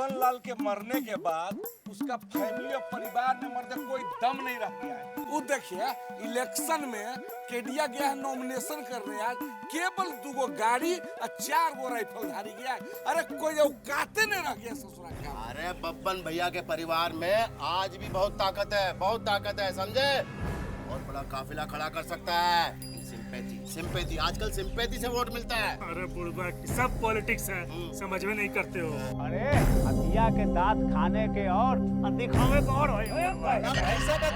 बब्बन लाल के मरने के बाद उसका फैमिली और परिवार में मर्द कोई दम नहीं रह गया है। वो देखिए इलेक्शन में केडिया गया है नॉमिनेशन करने, आज केवल 2 गाड़ी और 4 राइफलधारी गया है। अरे कोई औकाते नहीं रह गया ससुरा का। अरे बब्बन भैया के परिवार में आज भी बहुत ताकत है, बहुत ताकत है, समझे? बहुत बड़ा काफिला खड़ा कर सकता है। सिंपैथी आजकल सिंपैथी से वोट मिलता है। अरे बुढ़बा सब पॉलिटिक्स है, समझ में नहीं करते हो। अरे हथिया के दांत खाने के और दिखावे के और ऐसा क्या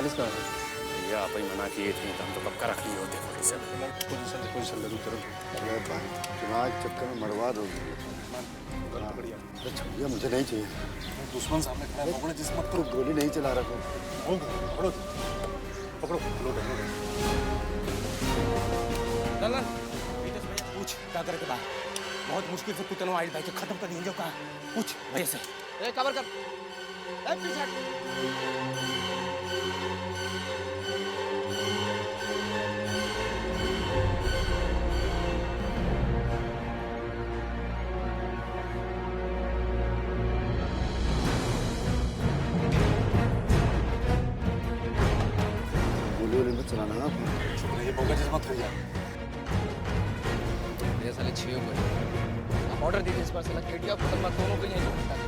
भैया आप ही मना किए थे, हम तो कब का रख लिए होते पोजीशन लगी तुरंत। अरे भाई चुनाव चक्कर में बर्बाद हो गई। छुट्टियाँ मुझे नहीं चाहिए। दुश्मन सामने खड़ा है, पकड़ो जिस मत तो गोली नहीं चला रहा पकड़ो पकड़ो लोड ललन पूछ क्या करे के बाद बहुत मुश्किल से पुतनो आइल भाई के खत्म कर दिए जो कहा पूछ भैया से। ए कवर कर, ए पीछे हट। गोली मत चलाना। ये मौका जिस मत हो जाए। ये साले 6 हो गए। आप ऑर्डर दीजिए इस बार साला केडिया पुतन मत दोनों को यहीं छोड़ता है।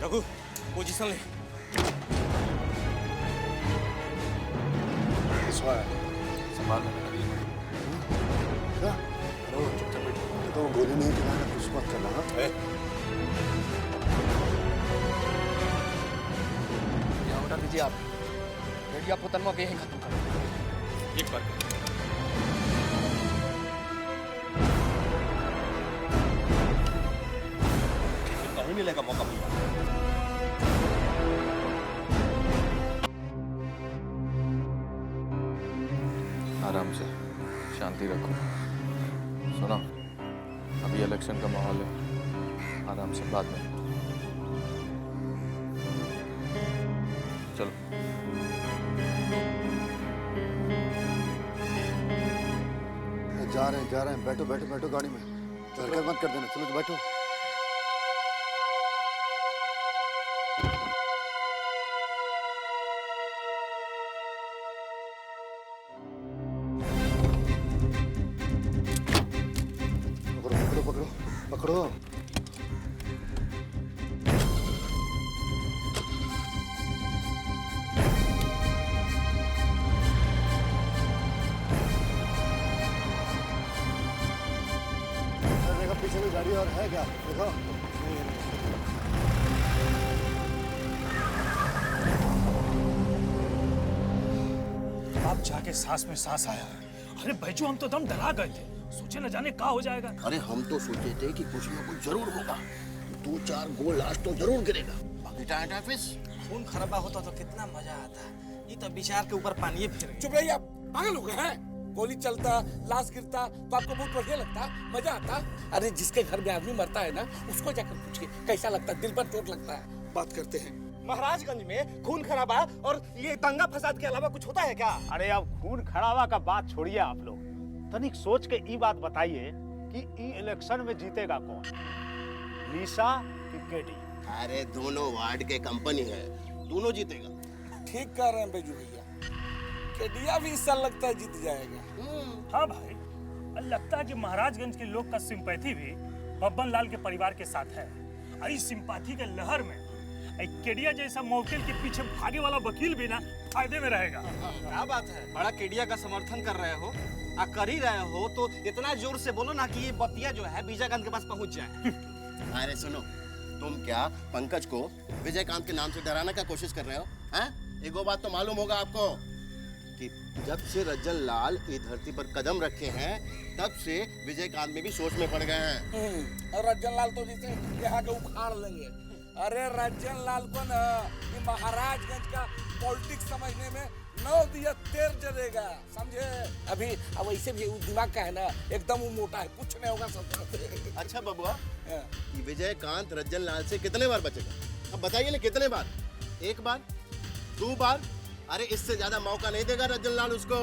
रघु पोजीशन ले। संभाल क्या? तो गोली नहीं चलाना, कुछ मत करना। ऑर्डर दीजिए आप केडिया पुतन को यहीं खत्म कर एक बार। कहीं मिलेगा मौका भैया। आराम से शांति रखो। सुनो अभी इलेक्शन का माहौल है, आराम से बाद में चलो। जा रहे हैं। बैठो बैठो बैठो गाड़ी में, हरकत मत कर देना। चलो बैठो। पकड़ो पकड़ो पकड़ो पकड़ो। पीछे भी गाड़ी और है क्या? देखो अब जाके सांस में सांस आया। अरे बैजू हम तो दम डरा गए थे, सोचे न जाने क्या हो जाएगा। अरे हम तो सोचे थे कि कुछ ना कुछ जरूर होगा, 2-4 गोल आज तो जरूर गिरेगा। बाकी टाइम फिश खून खराबा होता तो कितना मजा आता। ये तो विचार के ऊपर पानी फिर। चुप रहिए आप, पागल हो गए हैं? गोली चलता, लाश गिरता तो आपको बहुत बढ़िया लगता, मजा आता? अरे जिसके घर में आदमी मरता है ना, उसको जाकर पूछिए कैसा लगता है, दिल पर चोट लगता है। बात करते हैं। महाराजगंज में खून खराबा और ये दंगा फसाद के अलावा कुछ होता है क्या? अरे अब खून खराबा का बात छोड़िए आप लोग, तनिक सोच के ये बात बताइए कि ई इलेक्शन में जीतेगा कौन, लीसा कि केडी? अरे दोनों वार्ड के कंपनी है, दोनों जीतेगा। ठीक कह रहे हैं बेजू भैया, केडिया भी इस साल लगता है जीत जाएगा। हाँ भाई, लगता है कि महाराजगंज के लोग का सिंपैथी भी बब्बन लाल के परिवार के साथ है। इस सिंपैथी के लहर में केडिया जैसा मौकेल के पीछे भागे वाला वकील भी ना फायदे में रहेगा। क्या बात है, बड़ा केडिया का समर्थन कर रहे हो, कर ही रहे हो तो इतना जोर से बोलो ना कि ये बतिया जो है विजयकांत के पास पहुंच जाए। अरे सुनो, तुम क्या पंकज को विजयकांत के नाम से डराने का कोशिश कर रहे हो? हैं? एक वो बात तो मालूम होगा आपको कि जब से रज्जन लाल इस धरती पर कदम रखे हैं तब से विजयकांत में भी सोच में पड़ गए हैं। और रज्जन लाल तो जैसे यहाँ के उखाड़ लेंगे। अरे रज्जन लाल को ना ये महाराजगंज का पॉलिटिक्स समझने में 9 दिया तेर जलेगा, समझे? अभी अब वैसे भी दिमाग का है ना एकदम वो मोटा है, कुछ नहीं होगा सब। अच्छा बबुआ, ये विजयकांत रज्जन लाल से कितने बार बचेगा? अब बताइए ना, कितने बार? 1 बार, 2 बार? अरे इससे ज्यादा मौका नहीं देगा रज्जन लाल उसको।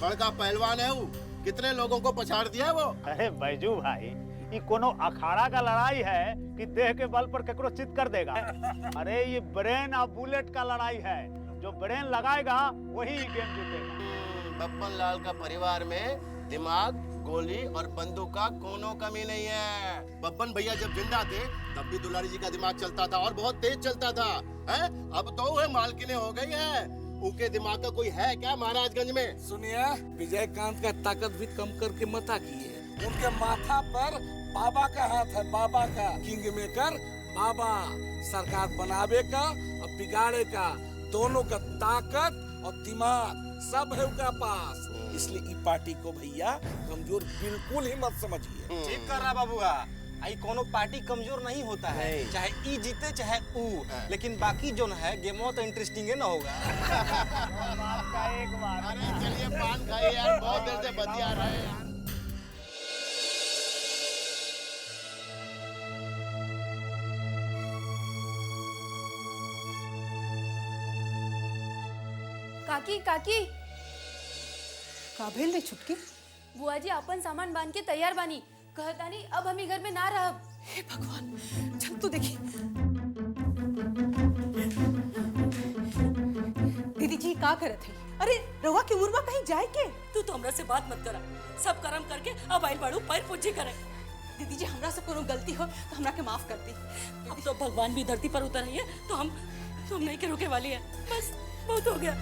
बड़का पहलवान है वो, कितने लोगों को पछाड़ दिया है वो। अरे बैजू भाई, ये कोनो अखाड़ा का लड़ाई है कि देह के बल पर केकरो चित कर देगा। अरे ये ब्रेन और बुलेट का लड़ाई है, जो ब्रेन लगाएगा वही गेम जीतेगा। बब्बन लाल का परिवार में दिमाग, गोली और बंदूक का कोनो कमी नहीं है। बब्बन भैया जब जिंदा थे तब भी दुलारी जी का दिमाग चलता था और बहुत तेज चलता था। हैं? अब तो वह मालकिने हो गई है। उनके दिमाग का कोई है क्या महाराजगंज में? सुनिए, विजयकांत का ताकत भी कम करके मत आकिए। उनके माथा पर बाबा का हाथ है, बाबा का। किंग मेकर बाबा, सरकार बनावे का और बिगाड़े का, दोनों का ताकत और दिमाग सब है उनका पास। इसलिए ई पार्टी को भैया कमजोर बिल्कुल ही मत समझिए। ठीक कर रहा बाबूआ, आई कोनो पार्टी कमजोर नहीं होता है, चाहे ई जीते चाहे ऊ, लेकिन बाकी जो है गेमो तो इंटरेस्टिंग ना होगा। अरे चलिए पान खाइए यार, बहुत देर से बतिया रहे हैं यार। काकी काकी, का भेल रे छुटकी? बुआ जी अपन सामान बांध के तैयार बानी, कहतानी अब हम घर में ना रहब। हे भगवान, चल तो देखी। दीदी जी का करत है? अरे रवा के उर्वा कहीं जाए के? तू तो हमरा से बात मत करा, सब कर्म करके अब आइल बाड़ू पैर पूजी करे। दीदी जी हमरा से कोनो गलती हो तो हमरा के माफ कर दी। अब तो भगवान भी धरती पर उतर रही है तो हम नहीं के रोके वाली है, बस बहुत हो गया।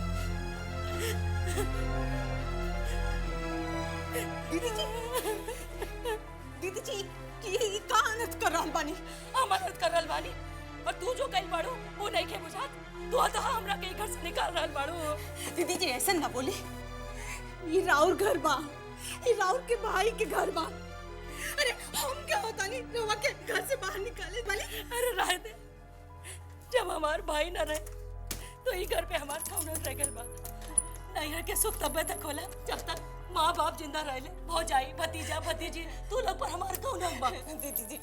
दीदी जी ये का अनर्थ कर रहल बानी? हम अनर्थ कर रहल बानी, पर तू जो कइल बाड़ू वो नहीं के बुझात। तू तो हमरा के घर से निकाल रहल बाड़ू। दीदी जी ऐसा ना बोली, ये राउर घर बा, ये राउर के भाई के घर बा। अरे हम क्या होता नहीं रवा के घर से बाहर निकाले वाली? अरे रह दे, जब हमार भाई न रहे तो ये घर पे हमार कौन रह गल बा। नहीं के सुख तब तक होला जब तक माँ बाप जिंदा रहे, भौजाई भतीजा भतीजी तू लोग पर हमार कौन बा। दीदी जी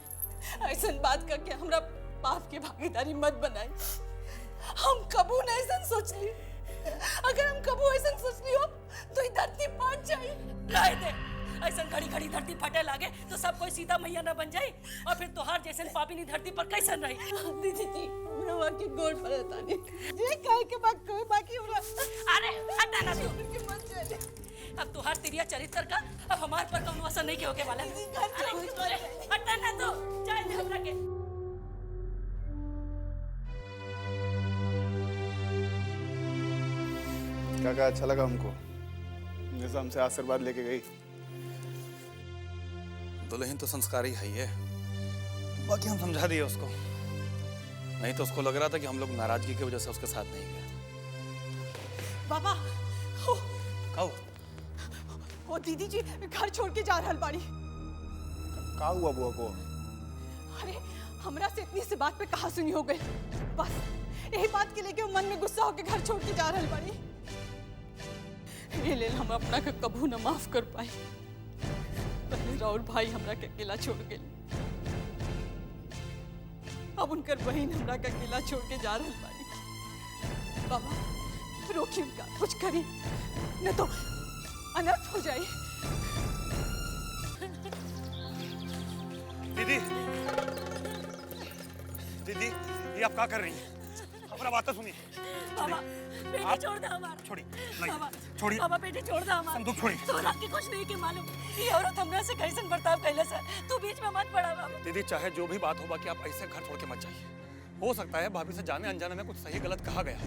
ऐसा बात करके हमरा पाप के भागीदारी मत बनाई। हम कबू न ऐसा सोच ली, अगर हम कबू ऐसा सोच ली हो तो ये धरती फाट जाए। रह दे, ऐसा घड़ी घड़ी धरती फटे लागे तो सब कोई सीता मैया न बन जाए और फिर तोहार जैसे पापिनी धरती पर कैसन रही। दीदी जी हमरा के गोड़ पड़ता नहीं, जे काहे के बात कोई बाकी हमरा। अरे हटा ना तू, अब तोहार तिरिया चरित्र का अब हमार पर कौन असर नहीं के होके वाला। हटा ना तू, जाए दे हमरा के। क्या अच्छा लगा हमको, जैसा हमसे आशीर्वाद लेके गई। दुल्हन तो संस्कारी है ये, बाकी हम समझा दिए उसको। नहीं तो उसको लग रहा था कि हम लोग नाराजगी की वजह से उसके साथ नहीं गए। बाबा हो कहो वो दीदी जी घर छोड़ के जा रहल बाड़ी। का हुआ बुआ को? अरे हमरा से इतनी सी बात पे कहा सुनी हो गई, बस यही बात के लेके वो मन में गुस्सा होके घर छोड़ के जा रहल बाड़ी। ये लेल हम अपना के कबू न माफ कर पाए। पहले राउर भाई हमरा के अकेला छोड़ गए, अब उनकर बहन हमरा के अकेला छोड़ के जा रहल बाड़ी। बाबा रोकी उनका, कुछ करी न तो अनर्थ हो जाए। दीदी, दीदी ये आप क्या कर रही हैं? हमारा बात तो सुनिए। बाबा बेटे छोड़ दे हमारा। छोड़ी बाबा छोड़ी बाबा बेटे छोड़ दे हमारा। संदूक छोड़ी। तोरा के कुछ नहीं के मालूम, ये औरत हमरा से कैसन बर्ताव कैले से, तू बीच में मत पड़ा बाबा। दीदी चाहे जो भी बात हो, बाकी आप ऐसे घर छोड़ के मत जाइए, हो सकता है भाभी से जाने अनजाने में कुछ सही गलत कहा गया,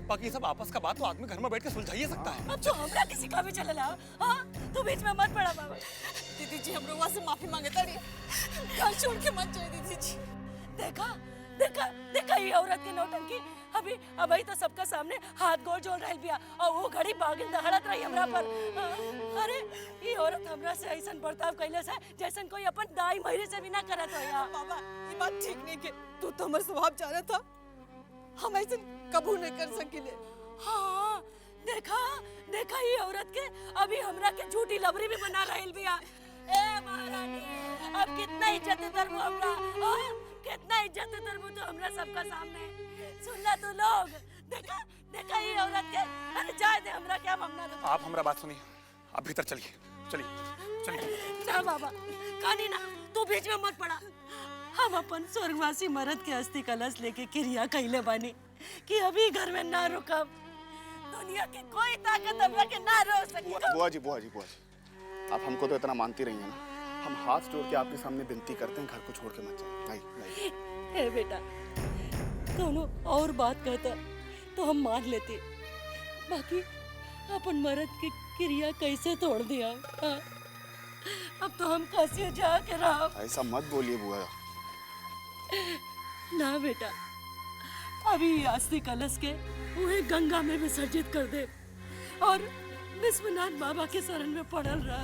बाकी सब आपस का बात तो आदमी घर में बैठ के सुलझा ही सकता है। अब तो हमरा किसी का भी चले ला, हाँ तू बीच में मत पड़ा बाबा। दीदी जी हम लोग से माफी मांगे तारी, घर छोड़ के मत जाए दीदी जी। देखा देखा देखा ये औरत की नौटंकी, अभी तो सबका सामने हाथ गोड़ जोड़ रही बिया और वो घड़ी बागिन दहाड़त रही हमरा पर। अरे ये औरत हमरा से ऐसन बर्ताव कैले से जैसन कोई अपन दाई महिरे से भी ना करत हो यार। बाबा ये बात ठीक नहीं के, तू तो हमार स्वभाव जाना था, हम ऐसे कबू नहीं कर सकिले। हाँ देखा देखा ये औरत के अभी हमरा के झूठी लबरी भी बना रही बिया। ए महारानी अब कितना इज्जत दरबो हमरा, कितना इज्जत दरबो तो हमरा सबका सामने। सुन ला तू लोग, देखा देखा ये औरत के, अरे जाए दे हमरा क्या हमना दे। आप हमरा बात सुनिए, आप भीतर चलिए चलिए चलिए। ना बाबा कानी ना, तू बीच में मत पड़ा। हम अपन स्वर्गवासी मर्द के अस्थि कलश लेके क्रिया कैले बानी कि अभी घर में ना रुकब, दुनिया की कोई ताकत हमरा के ना रोक सके। बुआ जी आप हमको तो इतना मानती रही हैं ना, हम हाथ जोड़ के आपके सामने विनती करते हैं, घर को छोड़ के मत जाइए। हे बेटा, दोनों और बात कहता तो हम मान लेते, बाकी अपन मर्द की क्रिया कैसे तोड़ दिया। हाँ? अब तो हम कैसे जाके रहा। ऐसा मत बोलिए बुआ। ना बेटा, अभी अस्थि कलश के उन्हें गंगा में विसर्जित कर दे और विश्वनाथ बाबा के शरण में पड़ल रहा,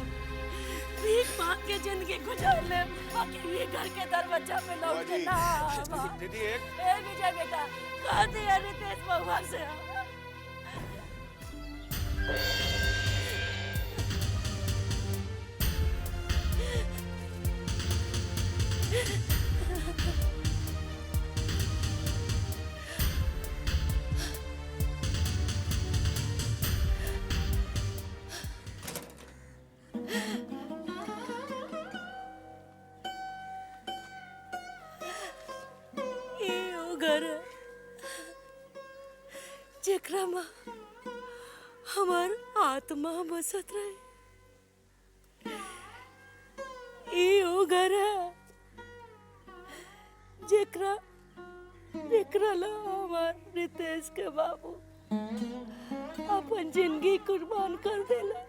भीख मांग के जिंदगी गुजार ले, बाकी ये घर के दरवाजा पे लौट के ना आवा। दीदी एक ए विजय बेटा, कहती है रितेश भगवान से जेकरा में हमार आत्मा बसत रहे, ई वो घर है जेकरा ला हमार रितेश के बाबू अपन जिंदगी कुर्बान कर देला।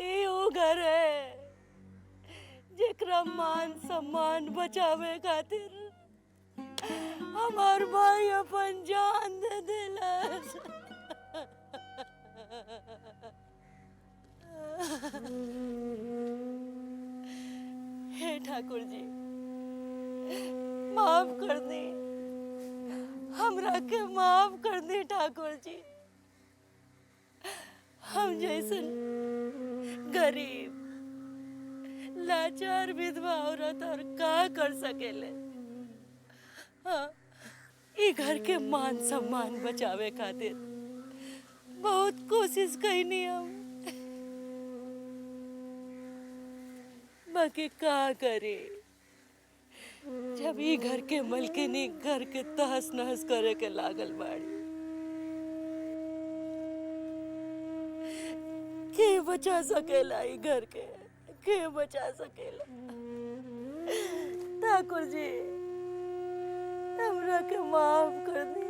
ई वो घर है जेकरा मान सम्मान बचावे खातिर हमार भाई अपन जान दे देला। हे ठाकुर जी, माफ कर दी, हमरा के माफ कर दी ठाकुर जी। हम जैसन गरीब लाचार विधवा औरत और का कर सकेले। हाँ, ई घर के मान सम्मान बचावे खातिर बहुत कोशिश कईनी हम, बाकी का करे जब ई घर के मलकिनी घर के तहस नहस करे के लागल बाड़ी। के बचा सकेला ई घर के बचा सकेला। ठाकुर जी हमरा के माफ कर दी।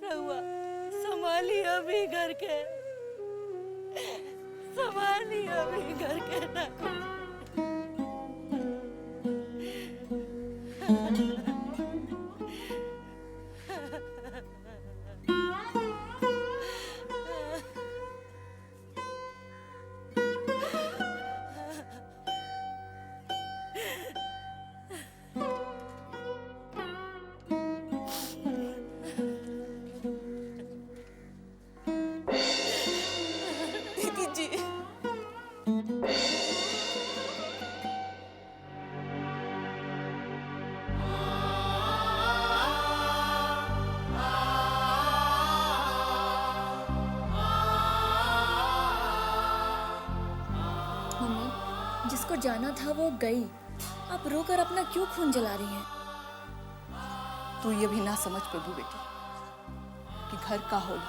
रहुआ संभाली अभी घर के, संभाली अभी घर के ठाकुर जी। जिसको जाना था वो गई, आप रोकर अपना क्यों खून जला रही हैं? तू ये भी ना समझ पेबू बेटी कि घर का होला,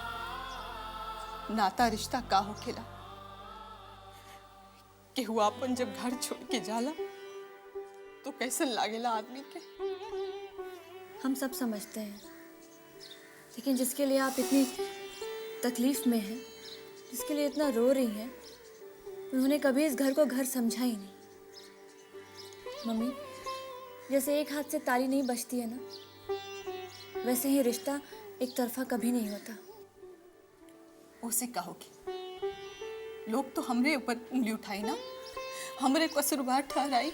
नाता रिश्ता का होखेला, कि हुआ अपन जब घर छोड़ के जाला तो कैसे लागेला आदमी के। हम सब समझते हैं, लेकिन जिसके लिए आप इतनी तकलीफ में हैं, जिसके लिए इतना रो रही हैं, उन्होंने कभी इस घर को घर समझा ही नहीं। मम्मी, जैसे एक हाथ से ताली नहीं बजती है ना, वैसे ही रिश्ता एक तरफा कभी नहीं होता। उसे कहोगी, लोग तो हमरे ऊपर उंगली उठाई ना, हमरे कसूरवार ठहराई।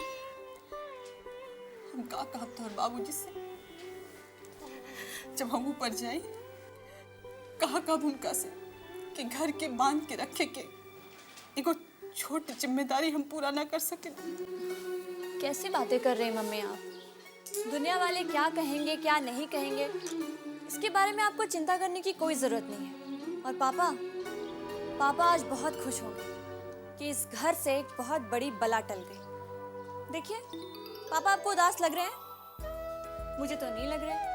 हम का कहब तोहर बाबूजी से जब हम ऊपर जाए, कहा कब उनका से कि घर के बांध के रखे के एगो छोटी जिम्मेदारी हम पूरा ना कर सके। कैसी बातें कर रहे हैं मम्मी आप? दुनिया वाले क्या कहेंगे क्या नहीं कहेंगे, इसके बारे में आपको चिंता करने की कोई ज़रूरत नहीं है। और पापा आज बहुत खुश होंगे कि इस घर से एक बहुत बड़ी बला टल गई। देखिए, पापा आपको उदास लग रहे हैं? मुझे तो नहीं लग रहे,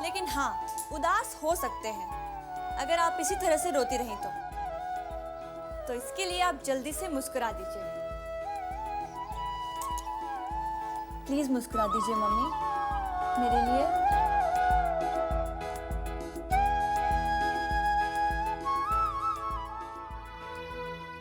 लेकिन हाँ, उदास हो सकते हैं अगर आप इसी तरह से रोती रहीं तो इसके लिए आप जल्दी से मुस्कुरा दीजिए। प्लीज मुस्कुरा दीजिए मम्मी, मेरे लिए।